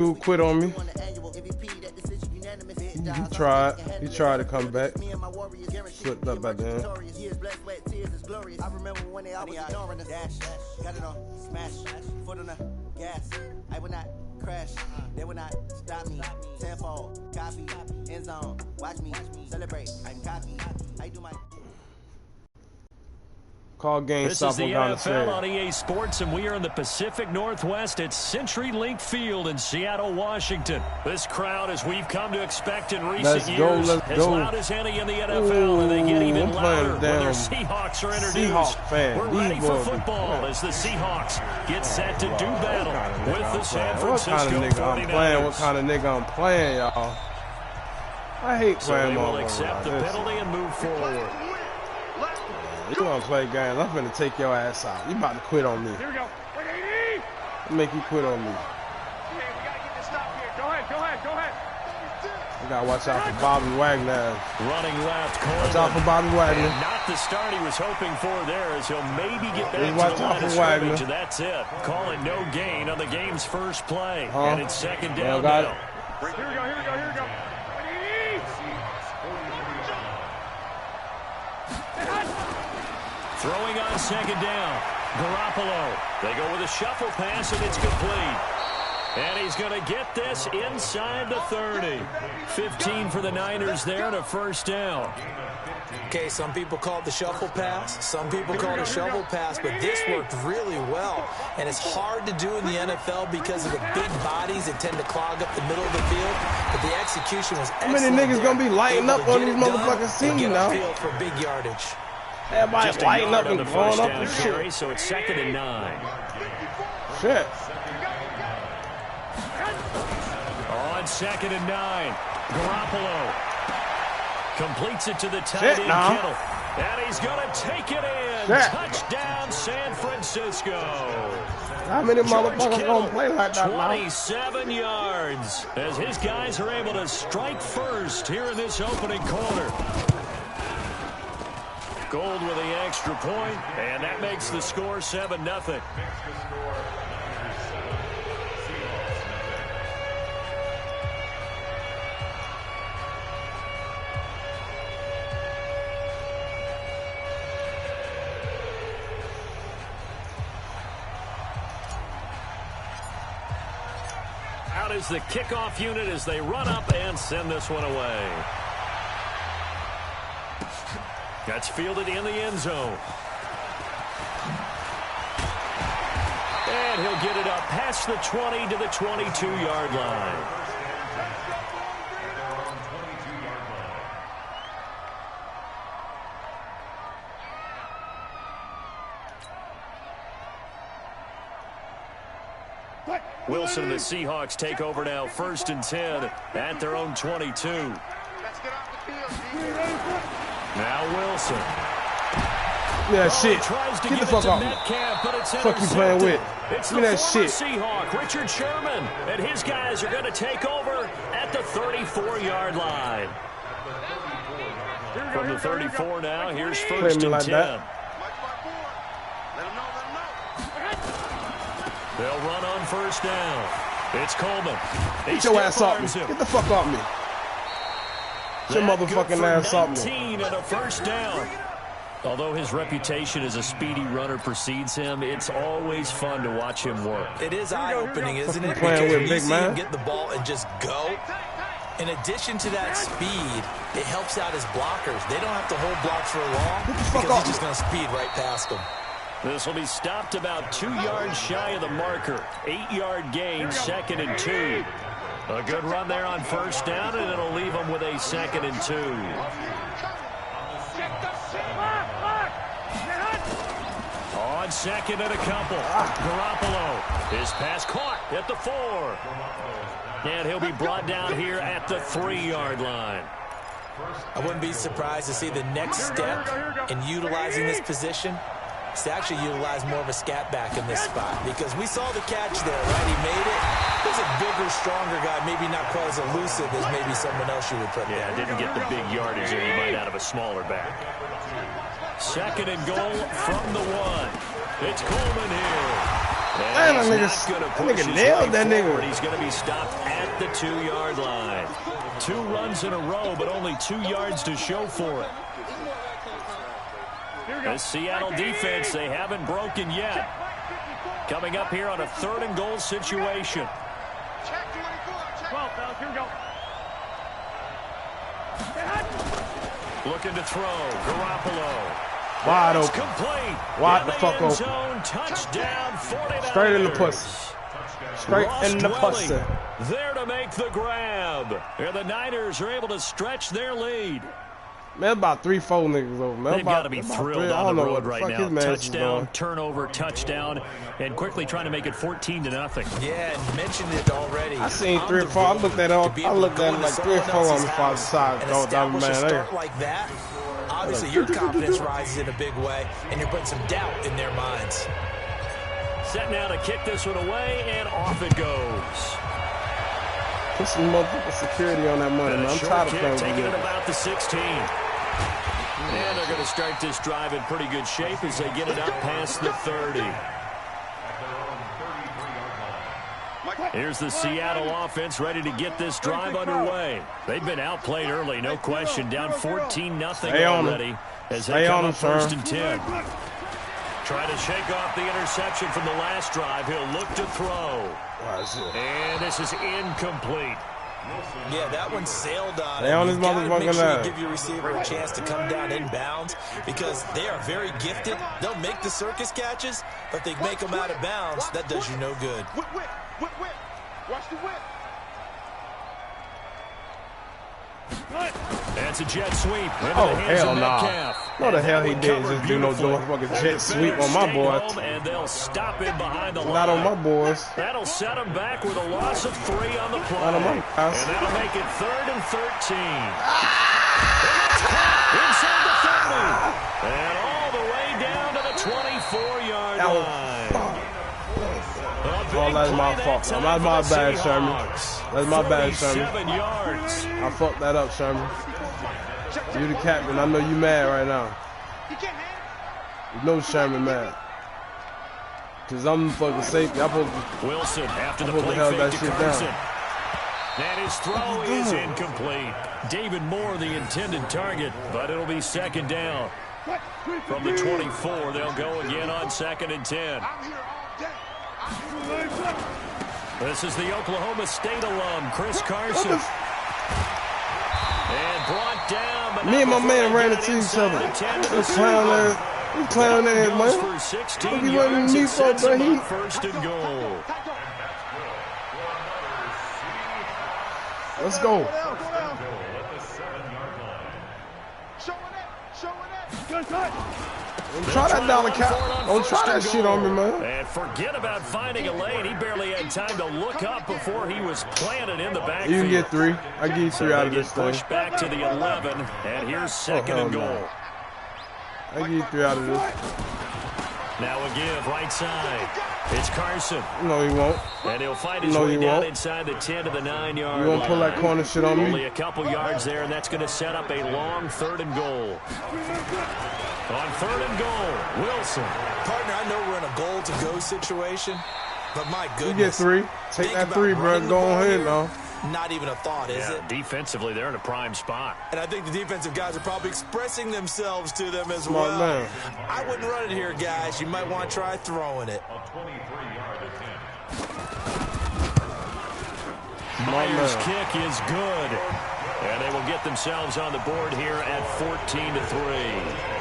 Dude quit on me. He tried to come back. Slipped up at the end. I remember when they always ignoring the dash. Got it on, smash, foot on the gas. I would not crash, they would not stop me. Tenfold, copy, end zone, watch me celebrate. I copy, I do my. Call game. This is the NFL on EA Sports, and we are in the Pacific Northwest at CenturyLink Field in Seattle, Washington. This crowd, as we've come to expect in recent years, as loud as any in the NFL, and they get even louder when their Seahawks are introduced. We're ready for football as the Seahawks get set to do battle with the San Francisco 49ers. What kind of nigga I'm playing, y'all? I hate playing. So they will accept the penalty and move forward. You gonna play games? I'm finna take your ass out. You about to quit on me. Here we go. I'll make you quit on me. Yeah, we gotta get this stop here. Go ahead. You gotta watch out for Bobby Wagner. Running left, Coleman. Watch out for Bobby Wagner. And not the start he was hoping for there, as he'll maybe get back watch to the out line of for Wagner. scrimmage, and that's it. Calling no gain on the game's first play. And it's second down got now. it. Here we go. Throwing on second down. Garoppolo. They go with a shuffle pass, and it's complete. And he's going to get this inside the 30. 15 for the Niners there and a first down. Okay, some people call it the shuffle pass. Some people call it a shovel pass, but this worked really well. And it's hard to do in the NFL because of the big bodies that tend to clog up the middle of the field. But the execution was excellent. How many niggas going to be lighting up on these motherfuckers teams now? For big yardage. Everybody lighting up and going up and carry, shit. so it's 2nd and 9. Shit. On 2nd and 9, Garoppolo completes it to the tight end, Kittle. And he's going to take it in. Touchdown, San Francisco. How many motherfuckers going to play like that now? 27 yards as his guys are able to strike first here in this opening quarter. Gold with the extra point, and that makes the score 7-0. Out is the kickoff unit as they run up and send this one away. That's fielded in the end zone. And he'll get it up past the 20 to the 22-yard line. Wilson and the Seahawks take over now, 1st and 10 at their own 22. Now Wilson. Yeah, shit. Get the fuck off me. Fuck you playing with? It's Give me that shit. Seahawk, Richard Sherman, and his guys are going to take over at the 34-yard line. From the 34 now, here's 1st and 10. They'll run on 1st down. It's Coleman. Get your ass off me. Get the fuck off me. Get your motherfucking ass off me. 19 and a 1st down. Although his reputation as a speedy runner precedes him, it's always fun to watch him work. It is eye-opening, isn't it? Playing because with when big you see man. him get the ball and just go, in addition to that speed, it helps out his blockers. They don't have to hold blocks for long because he's just going to speed right past them. This will be stopped about 2 yards shy of the marker. 8-yard gain, 2nd and 2. A good run there on 1st down, and it'll leave them with a 2nd and 2. On 2nd and a couple. Garoppolo. His pass caught at the 4. And he'll be brought down here at the 3-yard line. I wouldn't be surprised to see the next step in utilizing this position is to actually utilize more of a scat back in this spot, because we saw the catch there, right? He made it. He's a bigger, stronger guy, maybe not quite as elusive as maybe someone else you would put there. Yeah, didn't get the big yardage that he might out of a smaller back. 2nd and goal from the 1. It's Coleman here. Damn, that nigga nailed that nigga. He's going to be stopped at the 2-yard line. 2 runs in a row, but only 2 yards to show for it. The Seattle defense, they haven't broken yet. Coming up here on a 3rd and goal situation. Check 12, fellas, here we go. Looking to throw. Garoppolo. Wide open. Complete. Wide the fuck open. Touchdown, 49ers. Straight in the pussy. Straight in the pussy. There to make the grab. And the Niners are able to stretch their lead. Man, about 3-4 niggas over, man. They've got to be thrilled on the road right now. Touchdown, turnover, touchdown, and quickly trying to make it 14-0. Yeah, and mentioned it already. I seen 3 or 4. I looked at it. I looked at it like 3 or 4 on the far side. And establish a start like that. Obviously, your confidence rises in a big way, and you're putting some doubt in their minds. Set now to kick this one away, and off it goes. Put some motherfucking security on that money, man. I'm tired of playing taking it about the 16. And they're going to start this drive in pretty good shape as they get it up past the 30. Here's the Seattle offense ready to get this drive underway. They've been outplayed early, no question. Down 14-0 already as they come up 1st and 10. Try to shake off the interception from the last drive. He'll look to throw. And this is incomplete. Yeah, that one sailed on. They on his motherfucking line. Give your receiver a chance to come down inbounds because they are very gifted. They'll make the circus catches, but they make them out of bounds. That does you no good. Whip. Watch the whip. That's a jet sweep. Oh, hell nah. No, the hell he did just do no fucking jet sweep on my boys. And they'll stop him behind the line. Not on my boys. That'll set him back with a loss of 3 on the play. Not on my guys. And that'll make it 3rd and 13. Inside the 30. And all the way down to the 24-yard line. Oh, that's my fault. That's my bad, Sherman. That's my bad, Sherman. 7 yards. I fucked that up, Sherman. You the captain. I know you mad right now. You know Sherman mad. Because I'm the fucking safety. I'm supposed to, Wilson after the play fake to Carson. And his throw is incomplete. David Moore, the intended target, but it'll be 2nd down. From the 24, they'll go again on 2nd and 10. This is the Oklahoma State alum, Chris Carson. And brought down. But me and my man ran into each other. This clown ass, man. Look, he wasn't me for, but he. 1st and goal. Let's go. Don't try that down the count. Don't try that shit on me, man. And forget about finding a lane. He barely had time to look up before he was planted in the backfield. You can get 3. I give you 3 out of this thing. Push back to the 11, and here's 2nd and goal. I give you 3 out of this. Now a give right side. It's Carson. No, he won't. And he'll find his way down inside the 10 to the 9-yard line. You won't pull that corner shit on me? Only a couple yards there, and that's going to set up a long 3rd and goal. On 3rd and goal, Wilson. Partner, I know we're in a goal-to-go situation, but my goodness. You get 3. Take that 3, bro. Go ahead now. Not even a thought, is it? Defensively, they're in a prime spot. And I think the defensive guys are probably expressing themselves to them as Smart well. Man. I wouldn't run it here, guys. You might want to try throwing it. Myers' kick is good. And they will get themselves on the board here at 14-3.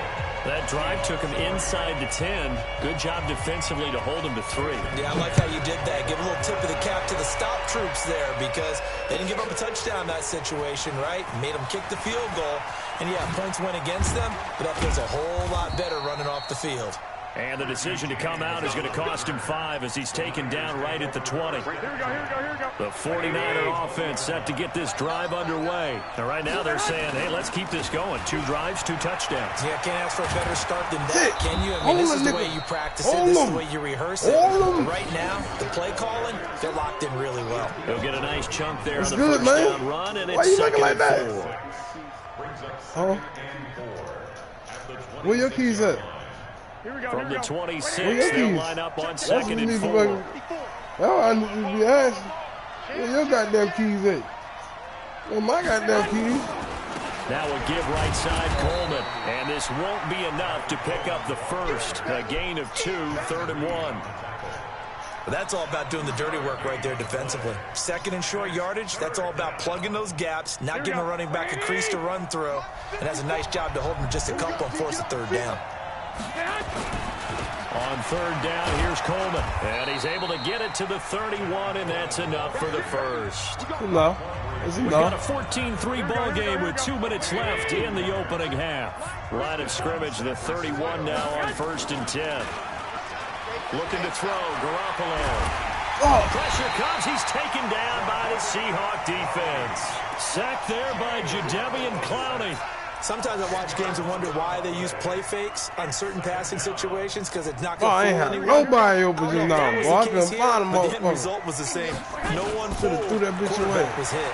That drive took him inside the 10. Good job defensively to hold him to 3. Yeah, I like how you did that. Give a little tip of the cap to the stop troops there because they didn't give up a touchdown in that situation, right? Made them kick the field goal. And, yeah, points went against them, but that feels a whole lot better running off the field. And the decision to come out is going to cost him 5 as he's taken down right at the 20. Here we go. The 49er offense set to get this drive underway. And right now they're saying, hey, let's keep this going. 2 drives, 2 touchdowns. Yeah, can't ask for a better start than that, can you? I mean, this is the way you practice it. This is the way you rehearse it. Right now, the play calling, they're locked in really well. They'll get a nice chunk there on the good, first man. down run, and Why it's you looking 2nd like and that? 4. Where your keys at? From the 26, they'll line up on 2nd and 4. Oh, I need to be asking. Where your goddamn keys at? Where my goddamn keys? Now a give right side Coleman. And this won't be enough to pick up the first. A gain of 2, 3rd and 1. But that's all about doing the dirty work right there defensively. 2nd and short yardage, that's all about plugging those gaps, not giving a running back a crease to run through, and has a nice job to hold him just a couple and force a 3rd down. On 3rd down, here's Coleman. And he's able to get it to the 31, and that's enough for the first. No. We've got a 14-3 ball game with 2 minutes left in the opening half. Line of scrimmage, the 31 now on 1st and 10. Looking to throw, Garoppolo. Oh. Pressure comes, he's taken down by the Seahawk defense. Sacked there by Jadeveon Clowney. Sometimes I watch games and wonder why they use play fakes on certain passing situations, because it's not going to fool anyone. Nobody open just now, boy. I couldn't find him. But the end result was the same. No one threw that bitch away. Was hit.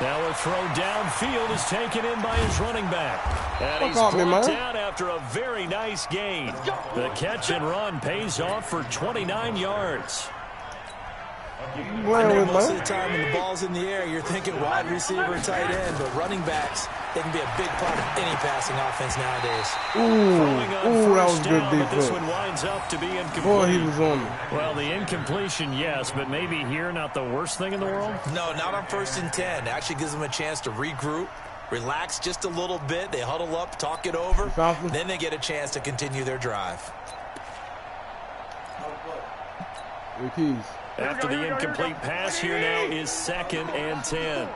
Now a throw downfield is taken in by his running back. And he's brought down after a very nice gain. The catch and run pays off for 29 yards. I know most of the time when the ball's in the air, you're thinking wide receiver and tight end, but running backs, they can be a big part of any passing offense nowadays. Ooh, that was good defense. This one winds up to be incomplete. Boy, he was on me. Well, the incompletion, yes, but maybe here not the worst thing in the world? No, not on 1st and 10. It actually gives them a chance to regroup, relax just a little bit. They huddle up, talk it over, then they get a chance to continue their drive. Your keys. After the incomplete pass, here now is 2nd and 10.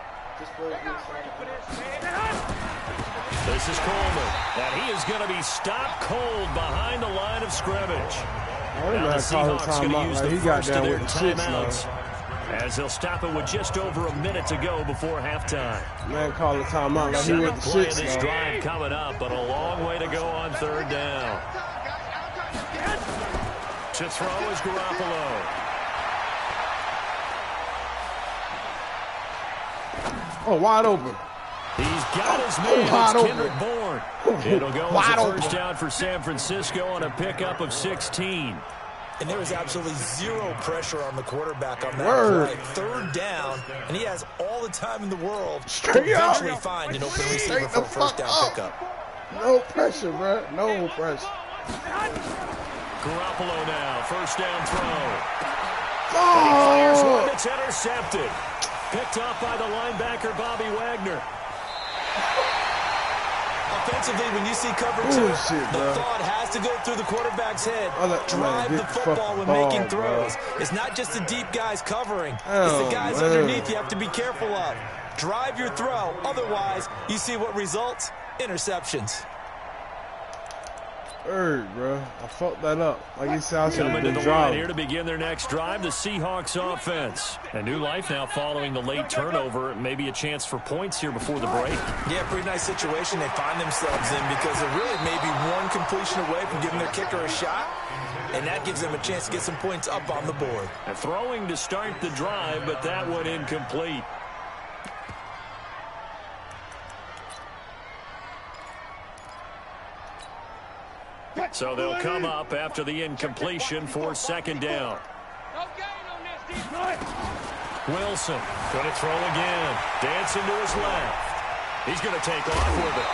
This is Coleman, and he is going to be stopped cold behind the line of scrimmage. Now the Seahawks going to use the first of their timeouts, as they'll stop it with just over a minute to go before halftime. Man, call the timeout like he went to 6. Play of this drive coming up, but a long way to go on 3rd down. To throw is Garoppolo. Oh, wide open. He's got his man. It's Kendrick Bourne. It'll go as a first down for San Francisco on a pickup of 16. And there was absolutely zero pressure on the quarterback on that play. 3rd down, and he has all the time in the world to eventually find an open receiver for a first down pickup. No pressure, bro. No pressure. Garoppolo now, first down throw. Oh! And he fires one that's intercepted. Picked off by the linebacker, Bobby Wagner. Offensively, when you see cover 2, the thought has to go through the quarterback's head. Drive the football when making throws. It's not just the deep guys covering. It's the guys underneath you have to be careful of. Drive your throw. Otherwise, you see what results? Interceptions. Bro. I fucked that up. Like you said, I should have been driving. Here to begin their next drive, the Seahawks offense. A new life now following the late turnover. Maybe a chance for points here before the break. Yeah, pretty nice situation they find themselves in, because they're really maybe one completion away from giving their kicker a shot, and that gives them a chance to get some points up on the board. And throwing to start the drive, but that one incomplete. So they'll come up after the incompletion for 2nd down. Wilson going to throw again. Dancing to his left. He's going to take off with it.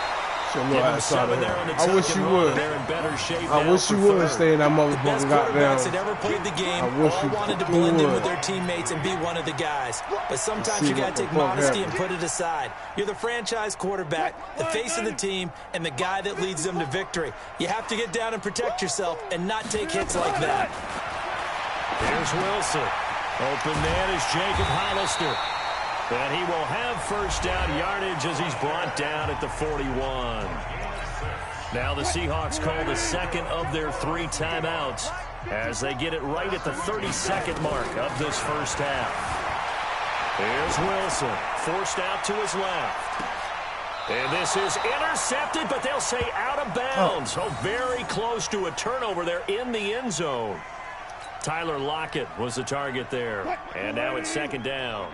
I wish you would. I wish you would stay in that motherfucker. Quarterbacks that ever played the game all wanted to blend in with their teammates and be one of the guys. But sometimes you got to take modesty and put it aside. You're the franchise quarterback, the face of the team, and the guy that leads them to victory. You have to get down and protect yourself and not take hits like that. Here's Wilson. Open man is Jacob Hollister. And he will have first down yardage as he's brought down at the 41. Now the Seahawks call the 2nd of their 3 timeouts as they get it right at the 32nd mark of this first half. Here's Wilson, forced out to his left. And this is intercepted, but they'll say out of bounds. Oh, very close to a turnover there in the end zone. Tyler Lockett was the target there. And now it's 2nd down.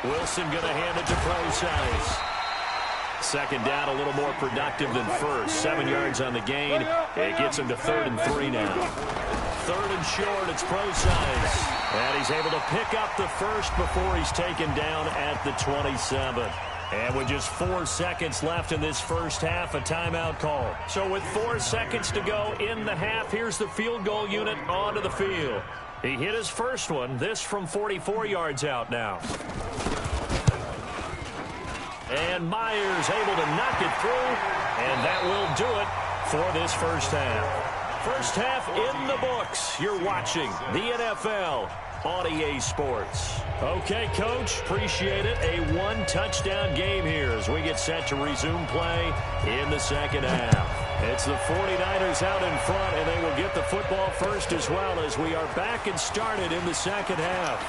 Wilson going to hand it to Procise. Second down, a little more productive than first. 7 yards on the gain. It gets him to 3rd and 3 now. 3rd and short, it's Procise. And he's able to pick up the first before he's taken down at the 27. And with just 4 seconds left in this first half, a timeout call. So with 4 seconds to go in the half, here's the field goal unit onto the field. He hit his first one, this from 44 yards out now. And Myers able to knock it through, and that will do it for this first half. First half in the books. You're watching the NFL on EA Sports. Okay, Coach, appreciate it. A 1-touchdown game here as we get set to resume play in the second half. It's the 49ers out in front, and they will get the football first as well as we are back and started in the second half.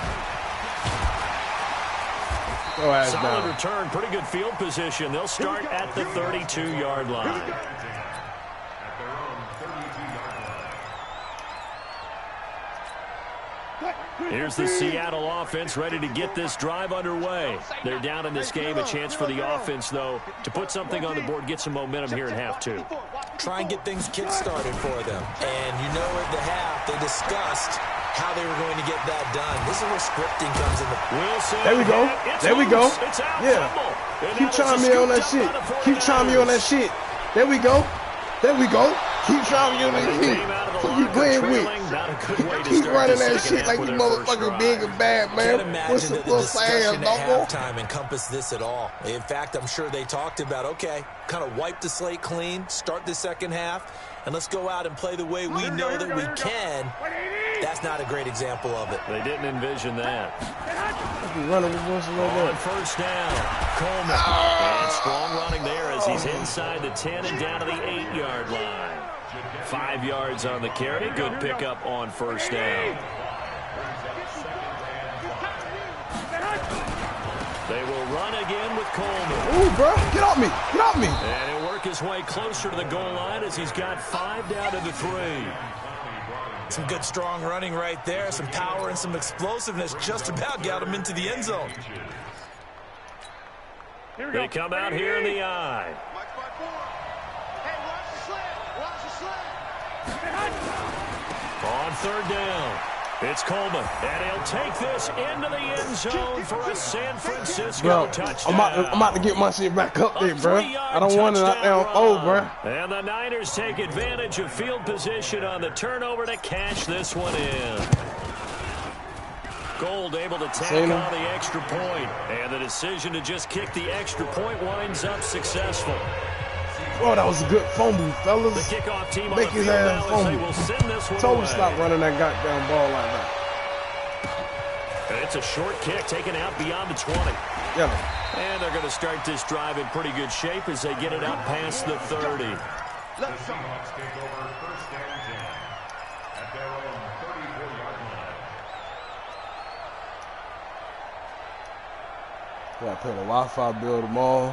Solid return, pretty good field position. They'll start at the 32-yard line. Here's the Seattle offense ready to get this drive underway. They're down in this game. A chance for the offense, though, to put something on the board, get some momentum here in half 2. Try and get things kick-started for them. And you know at the half, they discussed how they were going to get that done. This is where scripting comes in. Wilson, there we go. There we go. Yeah. Keep trying me on that shit. Keep trying me on that shit. There we go. There we go. Keep trying me on that shit. Keep playing with. Keep running that shit like you motherfucking big and bad, man. What's the saying, at halftime encompass this at all? In fact, I'm sure they talked about, okay, kind of wipe the slate clean, start the second half, and let's go out and play the way we know that we can. That's not a great example of it. They didn't envision that. On first down, Coleman. And strong running there as he's inside the 10 and down to the 8-yard line. 5 yards on the carry. Good pickup on first down. They will run again with Coleman. Ooh, bro, get off me. Get off me. And he'll work his way closer to the goal line as he's got 5 down to the 3. Some good strong running right there. Some power and some explosiveness just about got him into the end zone. They come out here in the eye. On third down, it's Coleman, and he'll take this into the end zone for a San Francisco touchdown. I'm about to get my shit back up there, bro. I don't want it out there on fold, bro. And the Niners take advantage of field position on the turnover to cash this one in. Gold able to tack on the extra point, and the decision to just kick the extra point winds up successful. Oh, that was a good fumble, fellas. The kickoff team make his ass fumble. Told him stop running that goddamn ball like that. It's a short kick taken out beyond the 20. Yeah. And they're going to start this drive in pretty good shape as they get it out past the 30. Let's take over first and 10 at their own 34-yard line. Got to put a Wi-Fi bill tomorrow.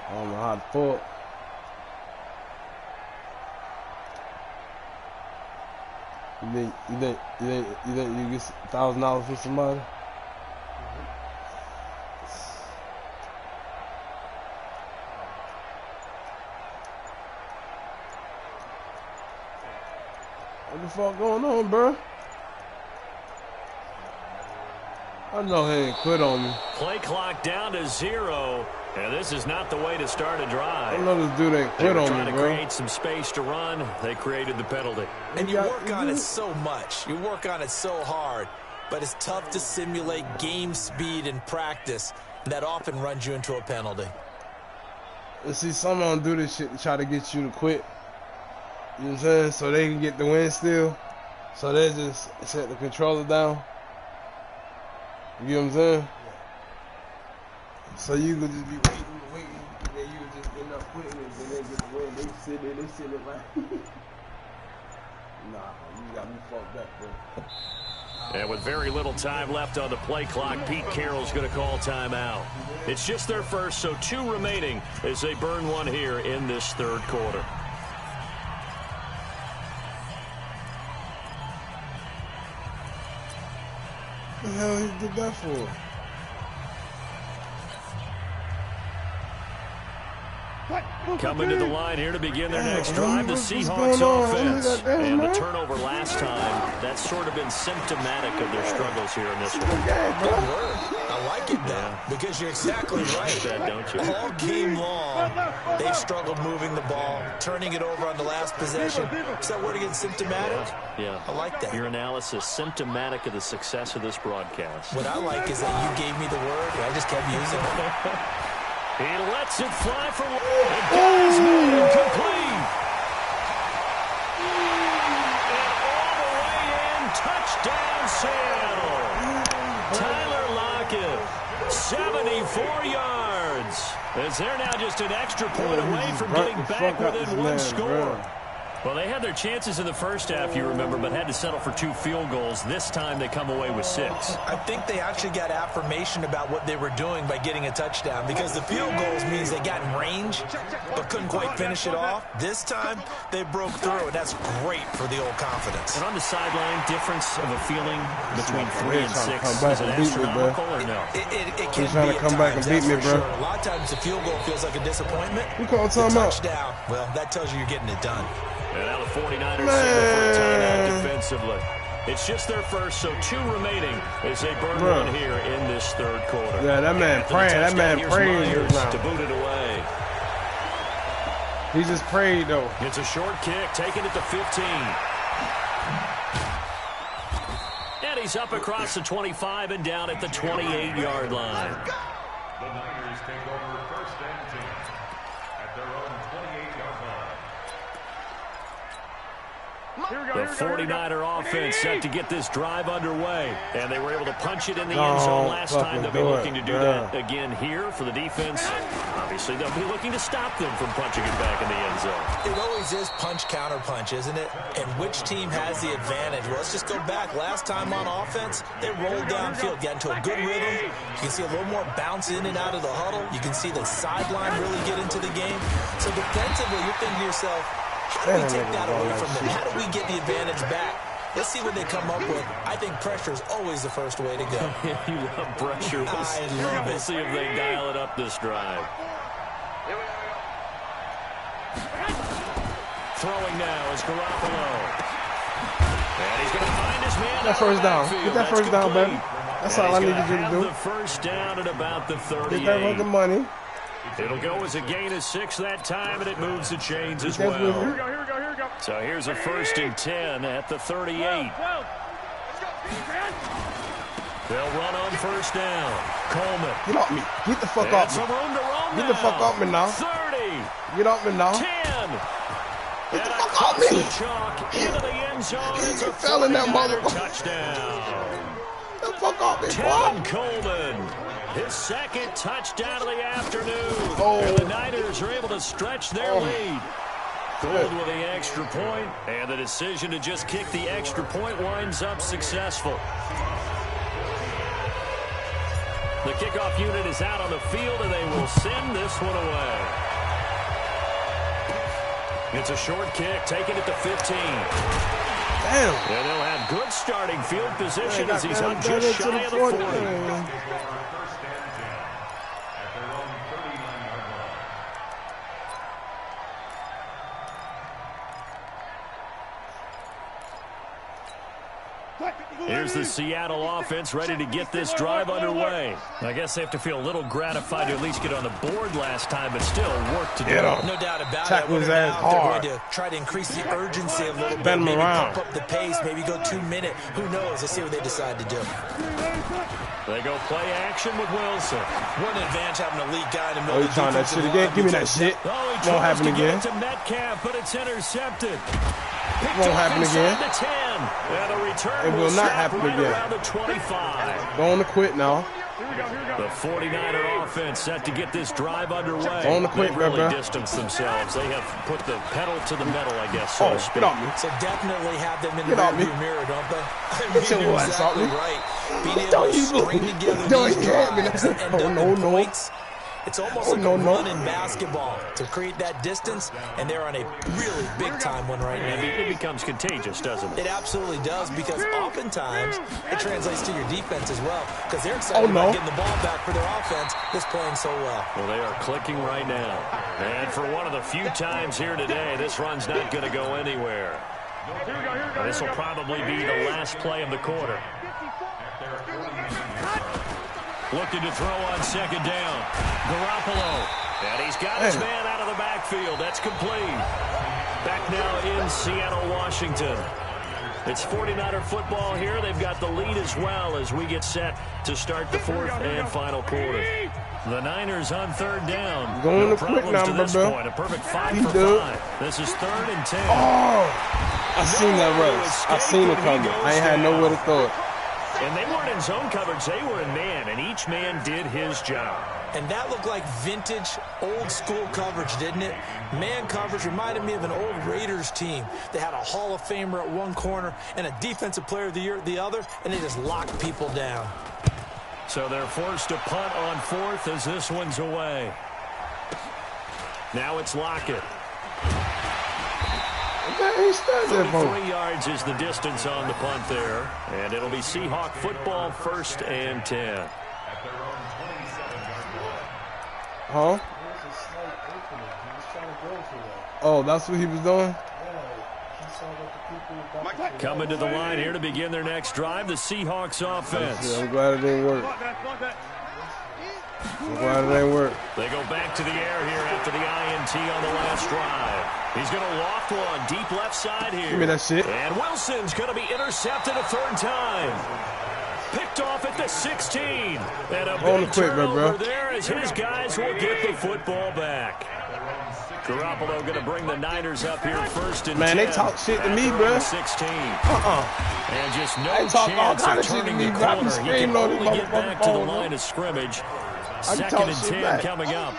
I don't know how to fuck. You think you get $1,000 for somebody? What the fuck going on, bro? I know he ain't quit on me. Play clock down to 0. And this is not the way to start a drive. I know this dude ain't quit on me, bro. Trying to create some space to run. They created the penalty. And you work on it so much. You work on it so hard. But it's tough to simulate game speed in practice. And that often runs you into a penalty. You see, someone do this shit to try to get you to quit. You know what I'm saying? So they can get the win still. So they just set the controller down. You know what I'm saying? So you could just be waiting, and then you would just end up quitting, and then they get the win. They sit there like, nah, you got me fucked up, bro. And with very little time left on the play clock, Pete Carroll's going to call timeout. It's just their first, so 2 remaining as they burn one here in this third quarter. What the hell he did that for? Coming to the line here to begin their next drive, the Seahawks offense. And the turnover last time, that's sort of been symptomatic of their struggles here in this one. Good word. I like it now because you're exactly right. That, don't you? All game long, they've struggled moving the ball, turning it over on the last possession. Is that word again, symptomatic? Yeah. I like that. Your analysis, symptomatic of the success of this broadcast. What I like is that you gave me the word, and I just kept using it. He lets it fly for one. It goes incomplete. And all the way in, touchdown Seattle. Tyler Lockett, 74 yards. As they're now just an extra point away from getting back within one score. Well, they had their chances in the first half, you remember, but had to settle for 2 field goals. This time they come away with 6. I think they actually got affirmation about what they were doing by getting a touchdown because the field goals means they got in range but couldn't quite finish it off. This time they broke through, and that's great for the old confidence. And on the sideline, difference of a feeling between 3 and 6, is it astronomical or no? It can He's trying to come back and beat me, bro. Sure. A lot of times the field goal feels like a disappointment. You call the timeout. Touchdown, well, that tells you you're getting it done. And now the 49ers settle for a timeout defensively. It's just their first, so 2 remaining as they burn one here in this third quarter. Yeah, that man praying. That man praying now. To boot it away. He just prayed, though. It's a short kick, taken at the 15. And he's up across the 25 and down at the 28-yard line. The Niners take over first and 10 at their own 28-yard line. The 49er offense set to get this drive underway. And they were able to punch it in the end zone last time. They'll be looking to do that again here for the defense. Obviously, they'll be looking to stop them from punching it back in the end zone. It always is punch-counter-punch, isn't it? And which team has the advantage? Well, let's just go back. Last time on offense, they rolled downfield, got into a good rhythm. You can see a little more bounce in and out of the huddle. You can see the sideline really get into the game. So defensively, you're thinking to yourself, how do we take that away from them? How do we get the advantage back? Let's see what they come up with. I think pressure is always the first way to go. You love pressure. We'll see if they dial it up this drive. Throwing now is Garoppolo. And he's going to find his man. That first down. Get that first down, baby. That's all I needed you to do. The first down at about the 38. Get that fucking money. It'll go as a gain of 6 that time, and it moves the chains as well. Here we go. So here's a 1st and 10 at the 38. They'll run on first down. Coleman. Get off me. Get the fuck off me. Some room to roam Get the fuck off me now. 30. Get off me now. 10. Get the fuck off me. Chalk into the end zone. It's a fell in that motherfucker. Touchdown. Get the fuck off me, Tevin boy. Coleman. His 2nd touchdown of the afternoon. Oh. And the Niners are able to stretch their lead. Gould with the extra point, and the decision to just kick the extra point winds up successful. The kickoff unit is out on the field, and they will send this one away. It's a short kick, taken at the 15. Damn. And they'll have good starting field position as he's on just shy of the 40. Here's the Seattle offense ready to get this drive underway. I guess they have to feel a little gratified to at least get on the board last time, but still work to do. No doubt about it. Tackle his ass hard. They're going to try to increase the urgency a little bit. Bend him maybe around. pump up the pace. Maybe go 2 minute. Who knows? Let's see what they decide to do. They go play action with Wilson. What an advantage having a lead guy in the middle. Oh, you trying that shit again? Give me that shit. Oh, he Won't happen tries to again. get it to Metcalf, but it's intercepted. Picked Won't off happen inside again. the 10. And a return It will not stop happen right again. around the 25. Going to quit now. The 49er offense set to get this drive underway. Going to quit, They really bro. distanced themselves. They have put the pedal to the metal, I guess, so to speak. Get off me. So definitely have them in the Get off me. rearview mirror, don't they? Get your You're ass off exactly me. right. Being able Don't to you string together don't these you hit me. drives and end up in No. points. It's almost like a run in basketball to create that distance, and they're on a really big-time one right now. It becomes contagious, doesn't it? It absolutely does, because oftentimes it translates to your defense as well, because they're excited about getting the ball back for their offense that's playing so well. Well, they are clicking right now. And for one of the few times here today, this run's not going to go anywhere. This will probably be the last play of the quarter. Looking to throw on second down. Garoppolo. And he's got his man out of the backfield. That's complete. Back now in Seattle, Washington. It's 49er football here. They've got the lead as well as we get set to start the fourth and final quarter. The Niners on third down. Going no to quick problems number, to this bro. point. A perfect 5 for 5. This is 3rd and 10. Oh, I seen that rush. I seen it coming. I ain't had nowhere to throw it. And they weren't in zone coverage. They were in man, and each man did his job. And that looked like vintage, old-school coverage, didn't it? Man coverage reminded me of an old Raiders team. They had a Hall of Famer at one corner and a Defensive Player of the Year at the other, and they just locked people down. So they're forced to punt on 4th as this one's away. Now it's Lockett. 33 yards is the distance on the punt there. And it'll be Seahawk football, 1st and 10. Huh? Oh, that's what he was doing? Coming to the line here to begin their next drive, the Seahawks offense. I'm glad it didn't work. I'm glad it didn't work. They go back to the air here after the INT on the last drive. He's going to loft one deep left side here. Give me that shit. And Wilson's going to be intercepted a 3rd time. Picked off at the 16. And a big turnover there as his guys will get the football back. Garoppolo going to bring the Niners up here 1st and 10. Man, they talk shit to me, bro. 16. And just no chance of turning the corner. He can only get back to the line of scrimmage. 2nd and 10 coming up.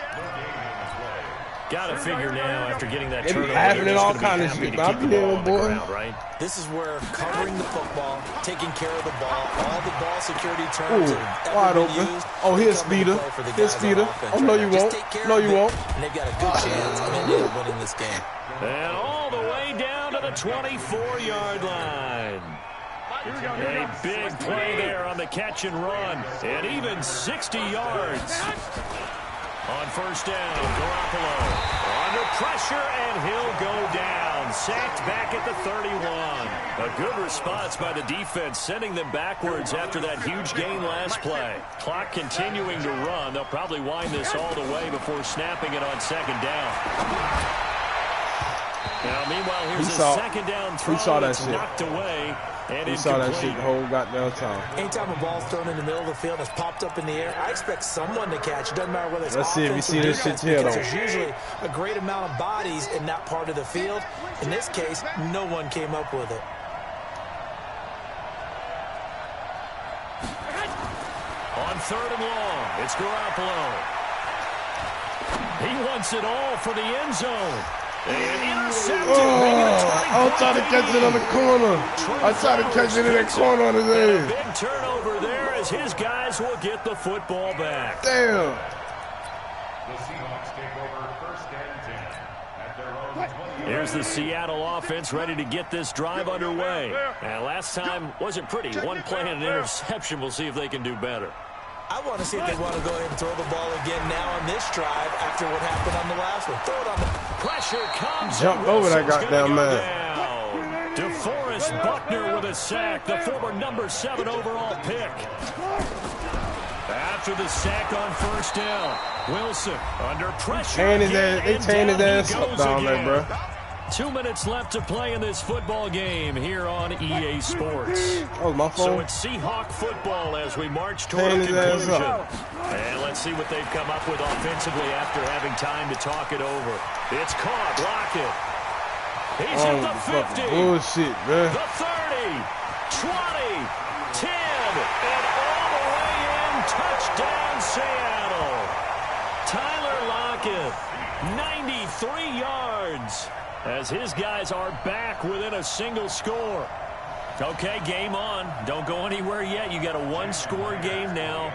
Got to figure now after getting that turnover. Happening all kind of shit. I'll be there, boy. Right? This is where covering the football, taking care of the ball, all the ball security terms wide open. Oh, here's Speeder. Here's Speeder. Oh, no, you won't. No, you won't. And they've got a good chance of winning this game. And all the way down to the 24-yard line. A big play there on the catch and run. And even 60 yards. On 1st down, Garoppolo under pressure, and he'll go down. Sacked back at the 31. A good response by the defense, sending them backwards after that huge gain last play. Clock continuing to run. They'll probably wind this all the way before snapping it on 2nd down. Now, meanwhile, here's a 2nd down throw that's knocked away. And we saw that shit the whole goddamn time. Anytime a ball's thrown in the middle of the field and it's popped up in the air, I expect someone to catch. It doesn't matter whether it's Let's see if we see this shit here, though. There's usually a great amount of bodies in that part of the field. In this case, no one came up with it. On 3rd and long, it's Garoppolo. He wants it all for the end zone. And intercepted. I'll try to catch it on the corner. I try to catch it in that corner on his head. Big turnover there as his guys will get the football back. Damn. The Seahawks take over 1st and 10 at their own 20. Here's the Seattle offense ready to get this drive underway. And last time wasn't pretty. One play and an interception. We'll see if they can do better. I want to see if they want to go ahead and throw the ball again now on this drive after what happened on the last one. Throw it on the pressure comes. Jump over that goddamn man. DeForest Buckner with a sack, the former number 7 overall pick. After the sack on 1st down, Wilson under pressure. They chained his ass up down there, bro. 2 minutes left to play in this football game here on EA Sports. Oh, my phone. So it's Seahawk football as we march toward a conclusion. And let's see what they've come up with offensively after having time to talk it over. It's caught. Lockett. He's at the 50. Bullshit, man. The 30. 20. 10. And all the way in. Touchdown, Seattle. Tyler Lockett. 93 yards. As his guys are back within a single score. Okay, game on. Don't go anywhere yet. You got a 1-score game now.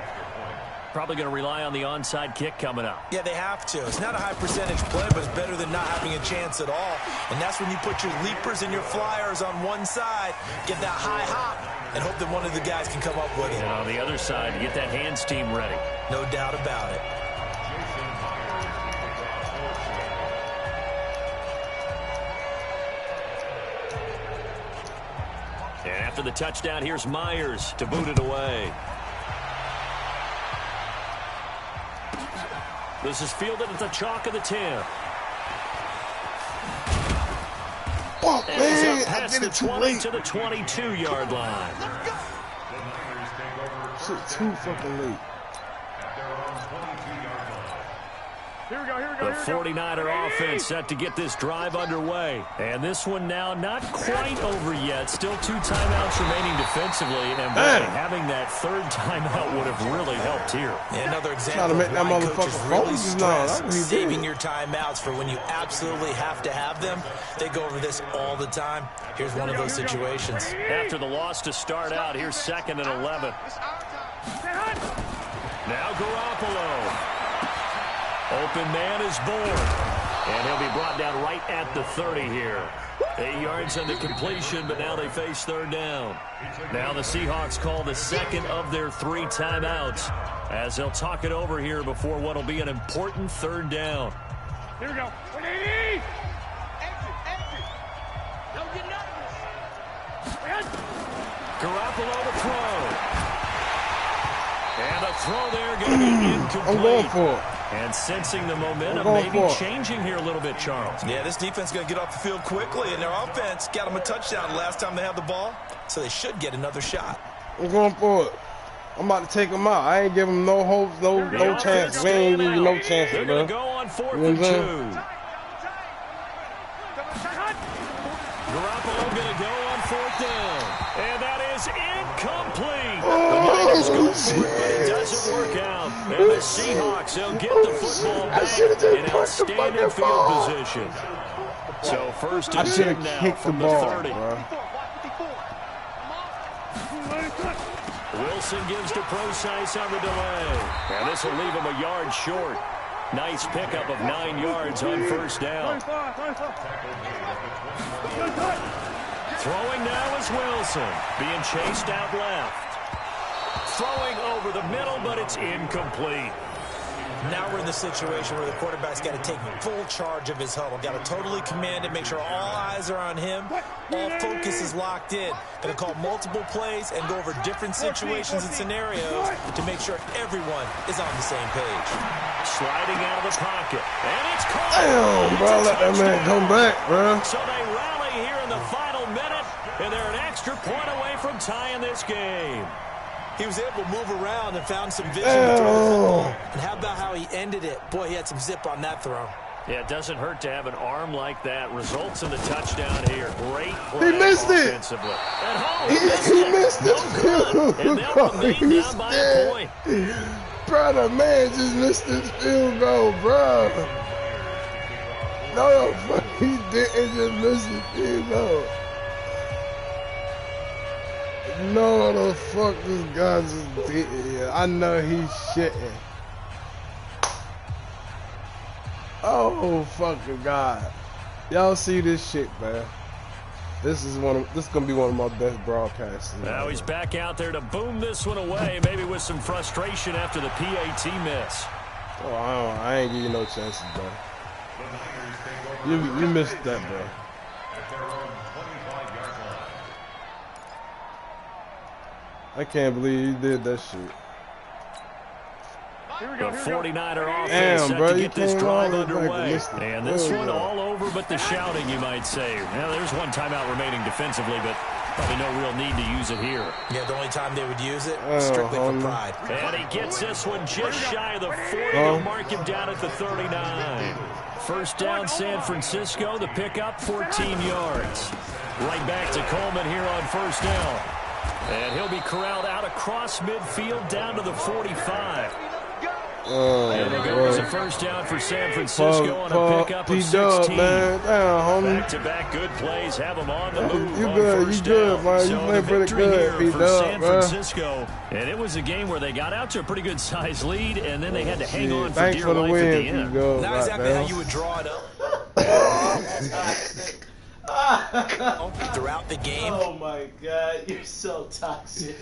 Probably going to rely on the onside kick coming up. Yeah, they have to. It's not a high percentage play, but it's better than not having a chance at all. And that's when you put your leapers and your flyers on one side, get that high hop, and hope that one of the guys can come up with it. And on the other side, get that hands team ready. No doubt about it. And after the touchdown, here's Myers to boot it away. This is fielded at the chalk of the 10. Oh, man, I did it too late. To the 22-yard line. Shit, too fucking late. The 49er offense set to get this drive underway. And this one now not quite over yet. Still 2 timeouts remaining defensively. And boy, having that third timeout would have really helped here. Yeah, another example to make that motherfucker really stress saving did. your timeouts for when you absolutely have to have them. They go over this all the time. Here's one of those situations. After the loss to start out, here's 2nd and 11. Now Garoppolo. Open man is born. And he'll be brought down right at the 30 here. 8 yards on the completion, but now they face third down. Now the Seahawks call the 2nd of their 3 timeouts as they'll talk it over here before what will be an important third down. Here we go. Garoppolo to throw. And a throw there going to be incomplete. I'm going for it. And sensing the momentum maybe changing here a little bit, Charles. Yeah, this defense is going to get off the field quickly, and their offense got them a touchdown last time they had the ball, so they should get another shot. I'm going for it. I'm about to take them out. I ain't giving them no hopes, no chance. We ain't giving you no chances, They're bro. going to go on 4th and 2. Garoppolo going to go on 4th down. And that is incomplete. Oh, shit. It doesn't work out. And the Seahawks, they'll get the football back in outstanding field position. So 1st and 10 now from the 30. Wilson gives to Procise on the delay. And this will leave him a yard short. Nice pickup of 9 yards on 1st down. Throwing now is Wilson. Being chased out left. Throwing over the middle, but it's incomplete. Now we're in the situation where the quarterback's got to take full charge of his huddle. Got to totally command it, make sure all eyes are on him. All focus is locked in. Going to call multiple plays and go over different situations and scenarios to make sure everyone is on the same page. Sliding out of the pocket. And it's caught. Damn, bro, let that man come back, bro. So they rally here in the final minute, and they're an extra point away from tying this game. He was able to move around and found some vision to throw the football. And how about how he ended it? Boy, he had some zip on that throw. Yeah, it doesn't hurt to have an arm like that. Results in the touchdown here. Great play. He missed it. At home, He missed it. And they'll remain down by a point. Bro, the man just missed his field goal, bro. No, he didn't just miss his field goal. No, the fuck this guy just did it. I know he's shitting. Oh, fucking God. Y'all see this shit, man. This is gonna be one of my best broadcasts. Now he's back out there to boom this one away, maybe with some frustration after the PAT miss. Oh, I ain't give you no chances, bro. You missed that, bro. I can't believe you did that shit. The 49er offense set to get this drive underway. And this one all over but the shouting, you might say. Now, there's one timeout remaining defensively, but probably no real need to use it here. Yeah, the only time they would use it, strictly for pride. And he gets this one just shy of the 40. They'll mark him down at the 39. First down, San Francisco. The pickup, 14 yards. Right back to Coleman here on first down. And he'll be corralled out across midfield down to the 45. And it goes a first down for San Francisco on a pickup of 16. Man. Damn, homie. Back-to-back good plays have them on the move. You good, man. You playing pretty good, P-Dub, San Francisco. And it was a game where they got out to a pretty good size lead, and then they had to hang on for dear life at the end. Not exactly how you would draw it up. Throughout the game. Oh my God, you're so toxic.